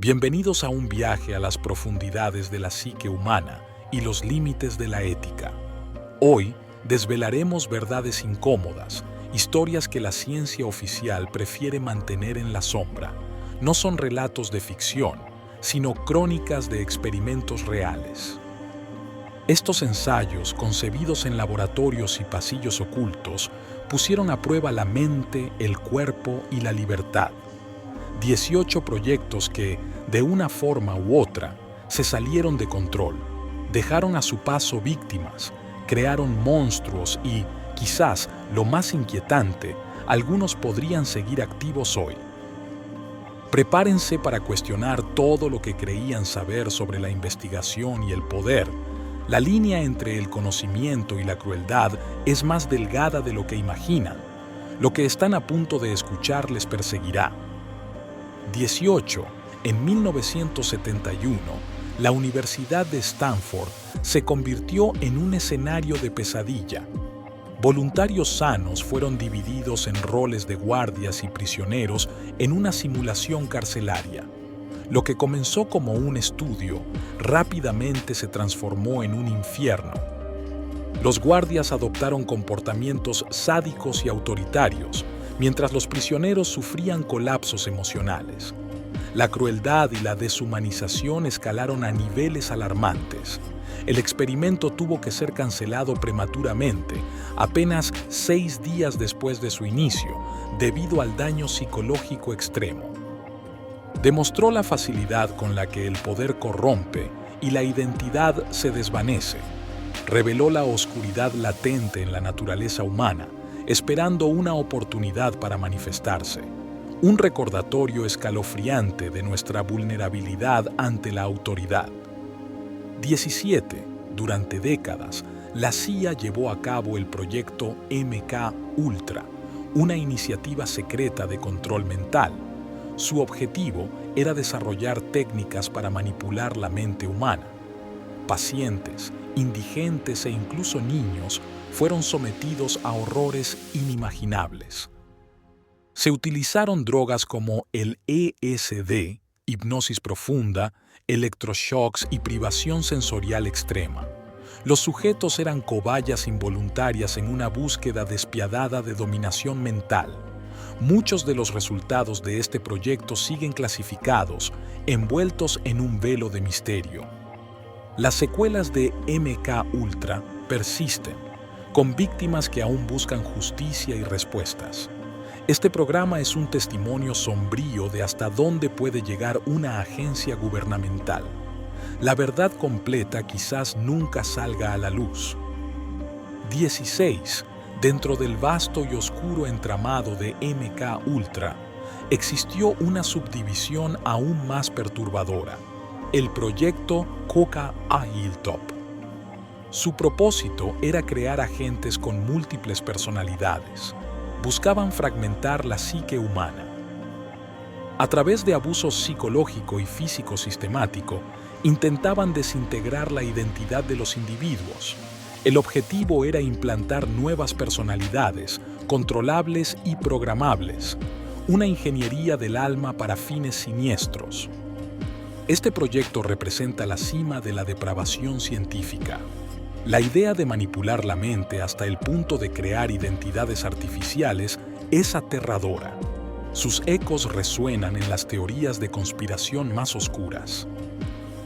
Bienvenidos a un viaje a las profundidades de la psique humana y los límites de la ética. Hoy desvelaremos verdades incómodas, historias que la ciencia oficial prefiere mantener en la sombra. No son relatos de ficción, sino crónicas de experimentos reales. Estos ensayos, concebidos en laboratorios y pasillos ocultos, pusieron a prueba la mente, el cuerpo y la libertad. 18 proyectos que, de una forma u otra, se salieron de control, dejaron a su paso víctimas, crearon monstruos y, quizás lo más inquietante, algunos podrían seguir activos hoy. Prepárense para cuestionar todo lo que creían saber sobre la investigación y el poder. La línea entre el conocimiento y la crueldad es más delgada de lo que imaginan. Lo que están a punto de escuchar les perseguirá. 18. En 1971, la Universidad de Stanford se convirtió en un escenario de pesadilla. Voluntarios sanos fueron divididos en roles de guardias y prisioneros en una simulación carcelaria. Lo que comenzó como un estudio, rápidamente se transformó en un infierno. Los guardias adoptaron comportamientos sádicos y autoritarios, mientras los prisioneros sufrían colapsos emocionales. La crueldad y la deshumanización escalaron a niveles alarmantes. El experimento tuvo que ser cancelado prematuramente, apenas 6 días después de su inicio, debido al daño psicológico extremo. Demostró la facilidad con la que el poder corrompe y la identidad se desvanece. Reveló la oscuridad latente en la naturaleza humana, esperando una oportunidad para manifestarse. Un recordatorio escalofriante de nuestra vulnerabilidad ante la autoridad. 17. Durante décadas, la CIA llevó a cabo el proyecto MK Ultra, una iniciativa secreta de control mental. Su objetivo era desarrollar técnicas para manipular la mente humana. Pacientes, indigentes e incluso niños fueron sometidos a horrores inimaginables. Se utilizaron drogas como el LSD, hipnosis profunda, electroshocks y privación sensorial extrema. Los sujetos eran cobayas involuntarias en una búsqueda despiadada de dominación mental. Muchos de los resultados de este proyecto siguen clasificados, envueltos en un velo de misterio. Las secuelas de MK Ultra persisten, con víctimas que aún buscan justicia y respuestas. Este programa es un testimonio sombrío de hasta dónde puede llegar una agencia gubernamental. La verdad completa quizás nunca salga a la luz. 16. Dentro del vasto y oscuro entramado de MK Ultra, existió una subdivisión aún más perturbadora, el proyecto Coca-Hilltop. Su propósito era crear agentes con múltiples personalidades. Buscaban fragmentar la psique humana. A través de abuso psicológico y físico sistemático, intentaban desintegrar la identidad de los individuos. El objetivo era implantar nuevas personalidades, controlables y programables, una ingeniería del alma para fines siniestros. Este proyecto representa la cima de la depravación científica. La idea de manipular la mente hasta el punto de crear identidades artificiales es aterradora. Sus ecos resuenan en las teorías de conspiración más oscuras.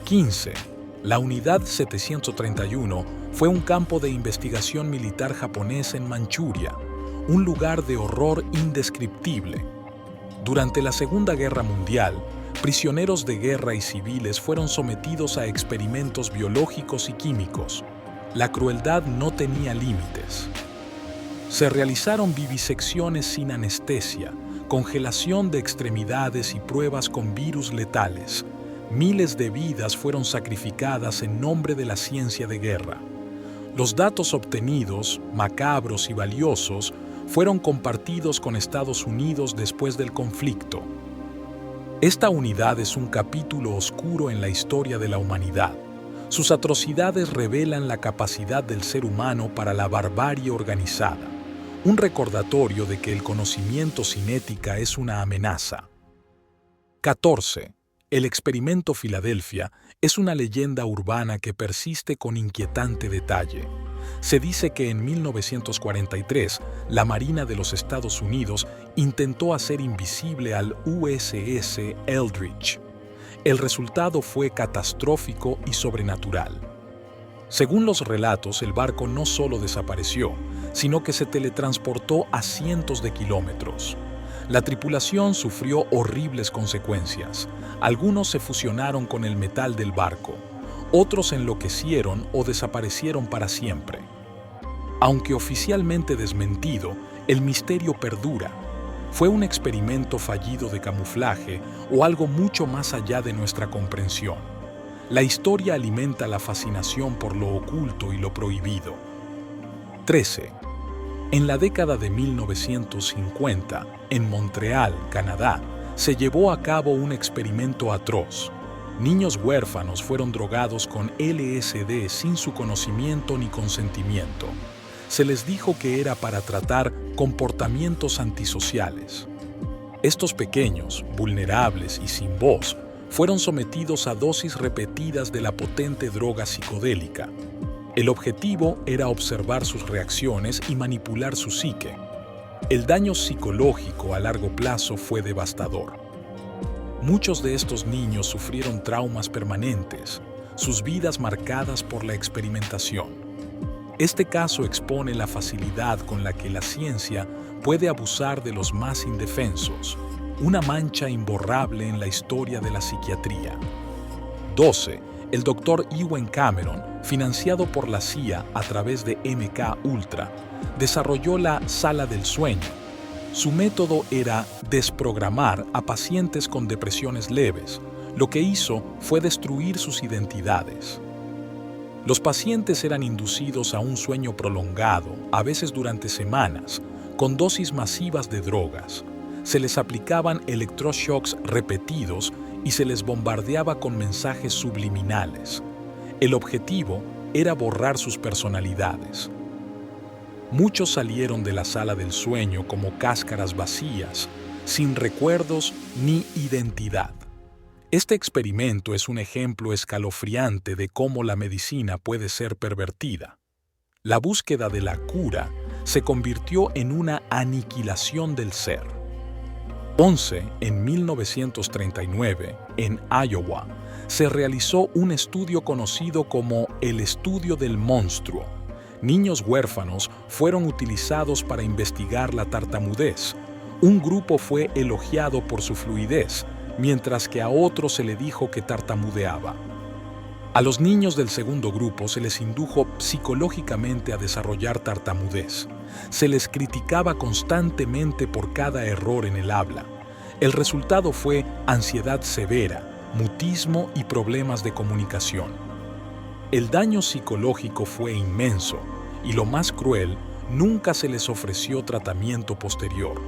15. La Unidad 731 fue un campo de investigación militar japonés en Manchuria, un lugar de horror indescriptible. Durante la Segunda Guerra Mundial, prisioneros de guerra y civiles fueron sometidos a experimentos biológicos y químicos. La crueldad no tenía límites. Se realizaron vivisecciones sin anestesia, congelación de extremidades y pruebas con virus letales. Miles de vidas fueron sacrificadas en nombre de la ciencia de guerra. Los datos obtenidos, macabros y valiosos, fueron compartidos con Estados Unidos después del conflicto. Esta unidad es un capítulo oscuro en la historia de la humanidad. Sus atrocidades revelan la capacidad del ser humano para la barbarie organizada, un recordatorio de que el conocimiento sin ética es una amenaza. 14. El experimento Filadelfia es una leyenda urbana que persiste con inquietante detalle. Se dice que en 1943, la Marina de los Estados Unidos intentó hacer invisible al USS Eldridge. El resultado fue catastrófico y sobrenatural. Según los relatos, el barco no solo desapareció, sino que se teletransportó a cientos de kilómetros. La tripulación sufrió horribles consecuencias. Algunos se fusionaron con el metal del barco, otros enloquecieron o desaparecieron para siempre. Aunque oficialmente desmentido, el misterio perdura. ¿Fue un experimento fallido de camuflaje o algo mucho más allá de nuestra comprensión? La historia alimenta la fascinación por lo oculto y lo prohibido. 13. En la década de 1950, en Montreal, Canadá, se llevó a cabo un experimento atroz. Niños huérfanos fueron drogados con LSD sin su conocimiento ni consentimiento. Se les dijo que era para tratar comportamientos antisociales. Estos pequeños, vulnerables y sin voz, fueron sometidos a dosis repetidas de la potente droga psicodélica. El objetivo era observar sus reacciones y manipular su psique. El daño psicológico a largo plazo fue devastador. Muchos de estos niños sufrieron traumas permanentes, sus vidas marcadas por la experimentación. Este caso expone la facilidad con la que la ciencia puede abusar de los más indefensos, una mancha imborrable en la historia de la psiquiatría. 12. El Dr. Ewen Cameron, financiado por la CIA a través de MK Ultra, desarrolló la sala del sueño. Su método era desprogramar a pacientes con depresiones leves. Lo que hizo fue destruir sus identidades. Los pacientes eran inducidos a un sueño prolongado, a veces durante semanas, con dosis masivas de drogas. Se les aplicaban electroshocks repetidos y se les bombardeaba con mensajes subliminales. El objetivo era borrar sus personalidades. Muchos salieron de la sala del sueño como cáscaras vacías, sin recuerdos ni identidad. Este experimento es un ejemplo escalofriante de cómo la medicina puede ser pervertida. La búsqueda de la cura se convirtió en una aniquilación del ser. 11. En 1939, en Iowa, se realizó un estudio conocido como el estudio del monstruo. Niños huérfanos fueron utilizados para investigar la tartamudez. Un grupo fue elogiado por su fluidez, mientras que a otro se le dijo que tartamudeaba. A los niños del segundo grupo se les indujo psicológicamente a desarrollar tartamudez. Se les criticaba constantemente por cada error en el habla. El resultado fue ansiedad severa, mutismo y problemas de comunicación. El daño psicológico fue inmenso y, lo más cruel, nunca se les ofreció tratamiento posterior.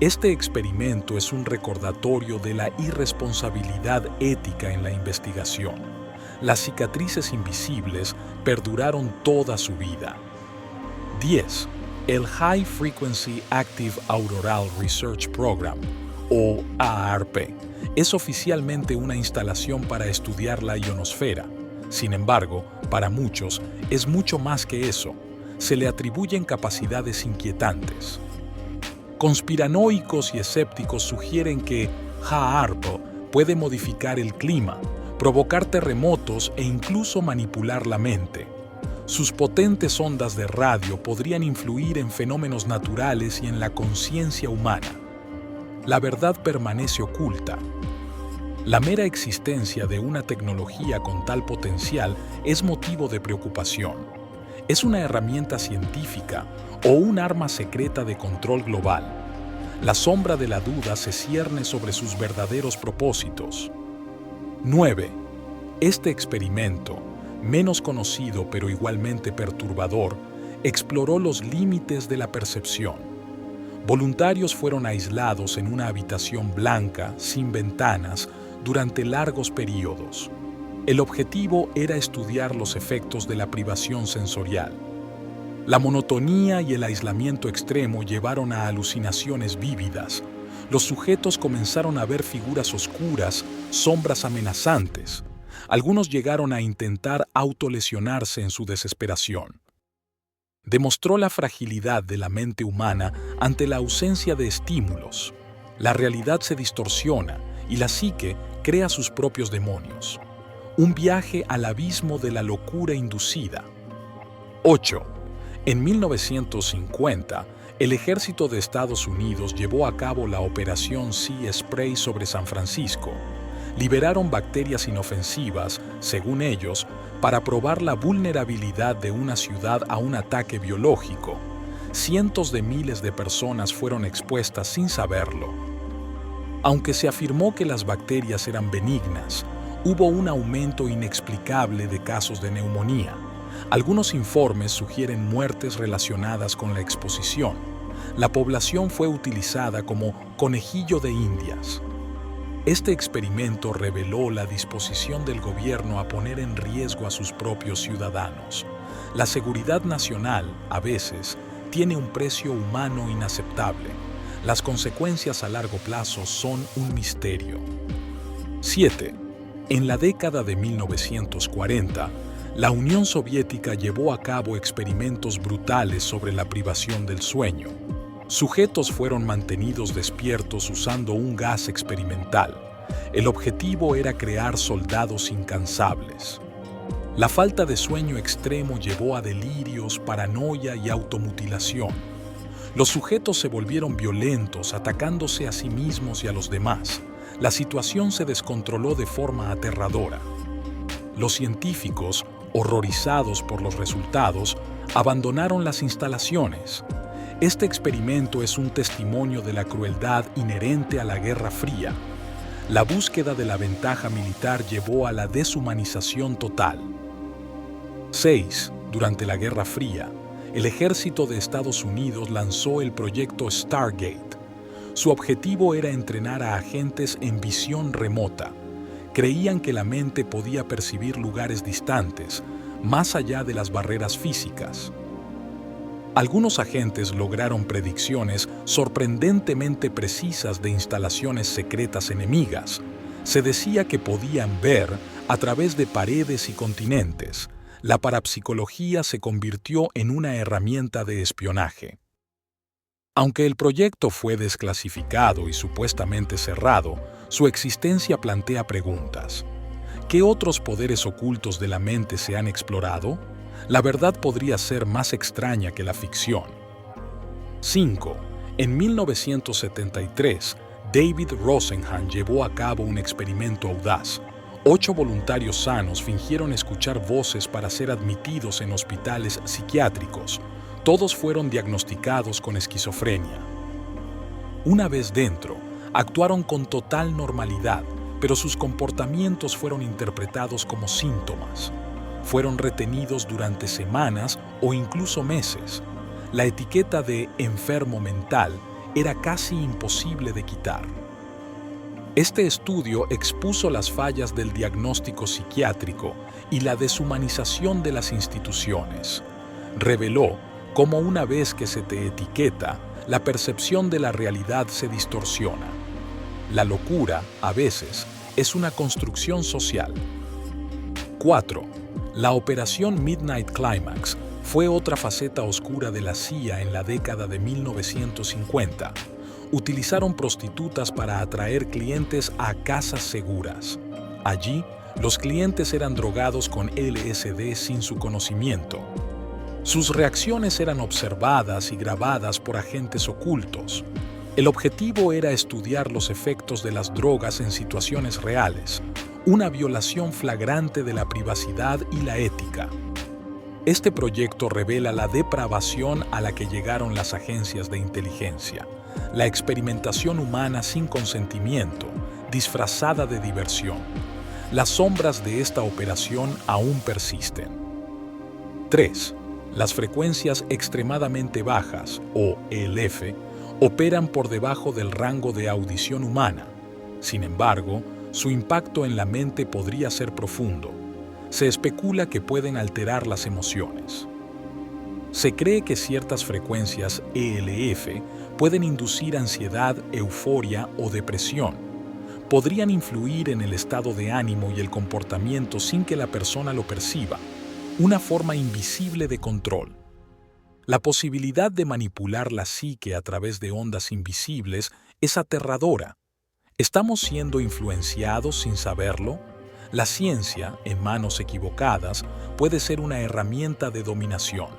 Este experimento es un recordatorio de la irresponsabilidad ética en la investigación. Las cicatrices invisibles perduraron toda su vida. 10. El High Frequency Active Auroral Research Program, o AARP, es oficialmente una instalación para estudiar la ionosfera. Sin embargo, para muchos es mucho más que eso. Se le atribuyen capacidades inquietantes. Conspiranoicos y escépticos sugieren que HAARP puede modificar el clima, provocar terremotos e incluso manipular la mente. Sus potentes ondas de radio podrían influir en fenómenos naturales y en la conciencia humana. La verdad permanece oculta. La mera existencia de una tecnología con tal potencial es motivo de preocupación. ¿Es una herramienta científica o un arma secreta de control global? La sombra de la duda se cierne sobre sus verdaderos propósitos. 9. Este experimento, menos conocido pero igualmente perturbador, exploró los límites de la percepción. Voluntarios fueron aislados en una habitación blanca, sin ventanas, durante largos periodos. El objetivo era estudiar los efectos de la privación sensorial. La monotonía y el aislamiento extremo llevaron a alucinaciones vívidas. Los sujetos comenzaron a ver figuras oscuras, sombras amenazantes. Algunos llegaron a intentar autolesionarse en su desesperación. Demostró la fragilidad de la mente humana ante la ausencia de estímulos. La realidad se distorsiona y la psique crea sus propios demonios. Un viaje al abismo de la locura inducida. 8. En 1950, el ejército de Estados Unidos llevó a cabo la Operación Sea Spray sobre San Francisco. Liberaron bacterias inofensivas, según ellos, para probar la vulnerabilidad de una ciudad a un ataque biológico. Cientos de miles de personas fueron expuestas sin saberlo. Aunque se afirmó que las bacterias eran benignas, hubo un aumento inexplicable de casos de neumonía. Algunos informes sugieren muertes relacionadas con la exposición. La población fue utilizada como conejillo de indias. Este experimento reveló la disposición del gobierno a poner en riesgo a sus propios ciudadanos. La seguridad nacional, a veces, tiene un precio humano inaceptable. Las consecuencias a largo plazo son un misterio. 7. En la década de 1940, la Unión Soviética llevó a cabo experimentos brutales sobre la privación del sueño. Sujetos fueron mantenidos despiertos usando un gas experimental. El objetivo era crear soldados incansables. La falta de sueño extremo llevó a delirios, paranoia y automutilación. Los sujetos se volvieron violentos, atacándose a sí mismos y a los demás. La situación se descontroló de forma aterradora. Los científicos, horrorizados por los resultados, abandonaron las instalaciones. Este experimento es un testimonio de la crueldad inherente a la Guerra Fría. La búsqueda de la ventaja militar llevó a la deshumanización total. 6. Durante la Guerra Fría, el ejército de Estados Unidos lanzó el proyecto Stargate. Su objetivo era entrenar a agentes en visión remota. Creían que la mente podía percibir lugares distantes, más allá de las barreras físicas. Algunos agentes lograron predicciones sorprendentemente precisas de instalaciones secretas enemigas. Se decía que podían ver a través de paredes y continentes. La parapsicología se convirtió en una herramienta de espionaje. Aunque el proyecto fue desclasificado y supuestamente cerrado, su existencia plantea preguntas. ¿Qué otros poderes ocultos de la mente se han explorado? La verdad podría ser más extraña que la ficción. 5. En 1973, David Rosenhan llevó a cabo un experimento audaz. 8 voluntarios sanos fingieron escuchar voces para ser admitidos en hospitales psiquiátricos. Todos fueron diagnosticados con esquizofrenia. Una vez dentro, actuaron con total normalidad, pero sus comportamientos fueron interpretados como síntomas. Fueron retenidos durante semanas o incluso meses. La etiqueta de enfermo mental era casi imposible de quitar. Este estudio expuso las fallas del diagnóstico psiquiátrico y la deshumanización de las instituciones. Reveló cómo una vez que se te etiqueta, la percepción de la realidad se distorsiona. La locura, a veces, es una construcción social. 4. La Operación Midnight Climax fue otra faceta oscura de la CIA en la década de 1950. Utilizaron prostitutas para atraer clientes a casas seguras. Allí, los clientes eran drogados con LSD sin su conocimiento. Sus reacciones eran observadas y grabadas por agentes ocultos. El objetivo era estudiar los efectos de las drogas en situaciones reales, una violación flagrante de la privacidad y la ética. Este proyecto revela la depravación a la que llegaron las agencias de inteligencia, la experimentación humana sin consentimiento, disfrazada de diversión. Las sombras de esta operación aún persisten. 3. Las frecuencias extremadamente bajas, o ELF, operan por debajo del rango de audición humana. Sin embargo, su impacto en la mente podría ser profundo. Se especula que pueden alterar las emociones. Se cree que ciertas frecuencias ELF pueden inducir ansiedad, euforia o depresión. podrían influir en el estado de ánimo y el comportamiento sin que la persona lo perciba, una forma invisible de control. La posibilidad de manipular la psique a través de ondas invisibles es aterradora. ¿Estamos siendo influenciados sin saberlo? La ciencia, en manos equivocadas, puede ser una herramienta de dominación.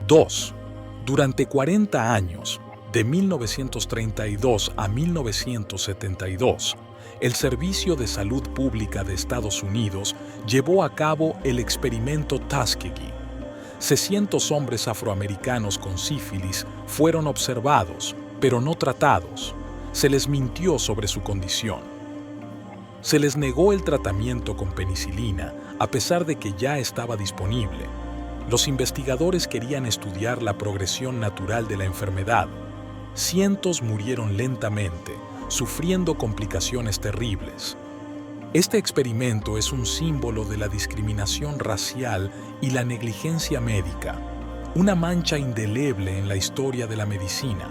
2. Durante 40 años, de 1932 a 1972, el Servicio de Salud Pública de Estados Unidos llevó a cabo el experimento Tuskegee. 600 hombres afroamericanos con sífilis fueron observados, pero no tratados. Se les mintió sobre su condición. Se les negó el tratamiento con penicilina, a pesar de que ya estaba disponible. Los investigadores querían estudiar la progresión natural de la enfermedad. Cientos murieron lentamente, sufriendo complicaciones terribles. Este experimento es un símbolo de la discriminación racial y la negligencia médica, una mancha indeleble en la historia de la medicina.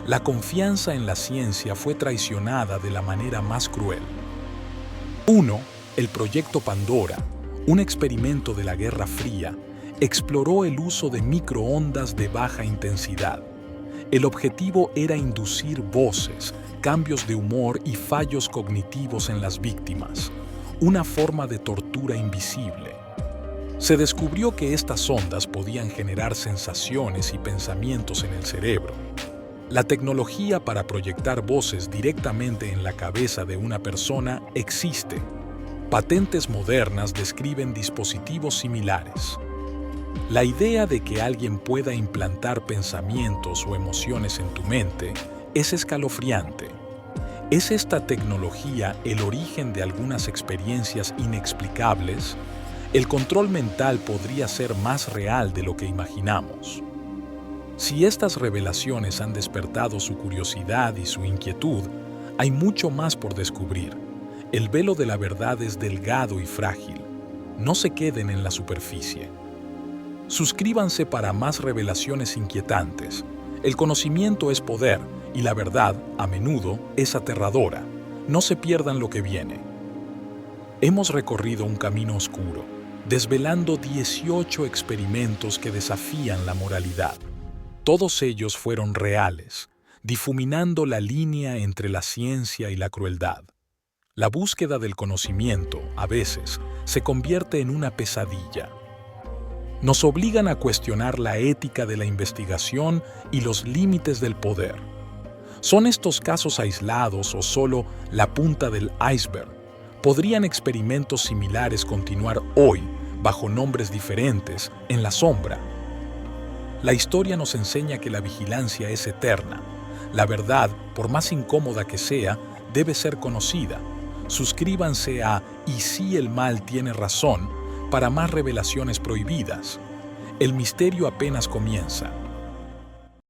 La confianza en la ciencia fue traicionada de la manera más cruel. 1. El Proyecto Pandora, un experimento de la Guerra Fría, exploró el uso de microondas de baja intensidad. El objetivo era inducir voces, cambios de humor y fallos cognitivos en las víctimas, una forma de tortura invisible. Se descubrió que estas ondas podían generar sensaciones y pensamientos en el cerebro. La tecnología para proyectar voces directamente en la cabeza de una persona existe. Patentes modernas describen dispositivos similares. La idea de que alguien pueda implantar pensamientos o emociones en tu mente es escalofriante. ¿Es esta tecnología el origen de algunas experiencias inexplicables? El control mental podría ser más real de lo que imaginamos. Si estas revelaciones han despertado su curiosidad y su inquietud, hay mucho más por descubrir. El velo de la verdad es delgado y frágil. No se queden en la superficie. Suscríbanse para más revelaciones inquietantes. El conocimiento es poder y la verdad, a menudo, es aterradora. No se pierdan lo que viene. Hemos recorrido un camino oscuro, desvelando 18 experimentos que desafían la moralidad. Todos ellos fueron reales, difuminando la línea entre la ciencia y la crueldad. La búsqueda del conocimiento, a veces, se convierte en una pesadilla. Nos obligan a cuestionar la ética de la investigación y los límites del poder. ¿Son estos casos aislados o solo la punta del iceberg? ¿Podrían experimentos similares continuar hoy, bajo nombres diferentes, en la sombra? La historia nos enseña que la vigilancia es eterna. La verdad, por más incómoda que sea, debe ser conocida. Suscríbanse a ¿Y si el mal tiene razón? Para más revelaciones prohibidas. El misterio apenas comienza.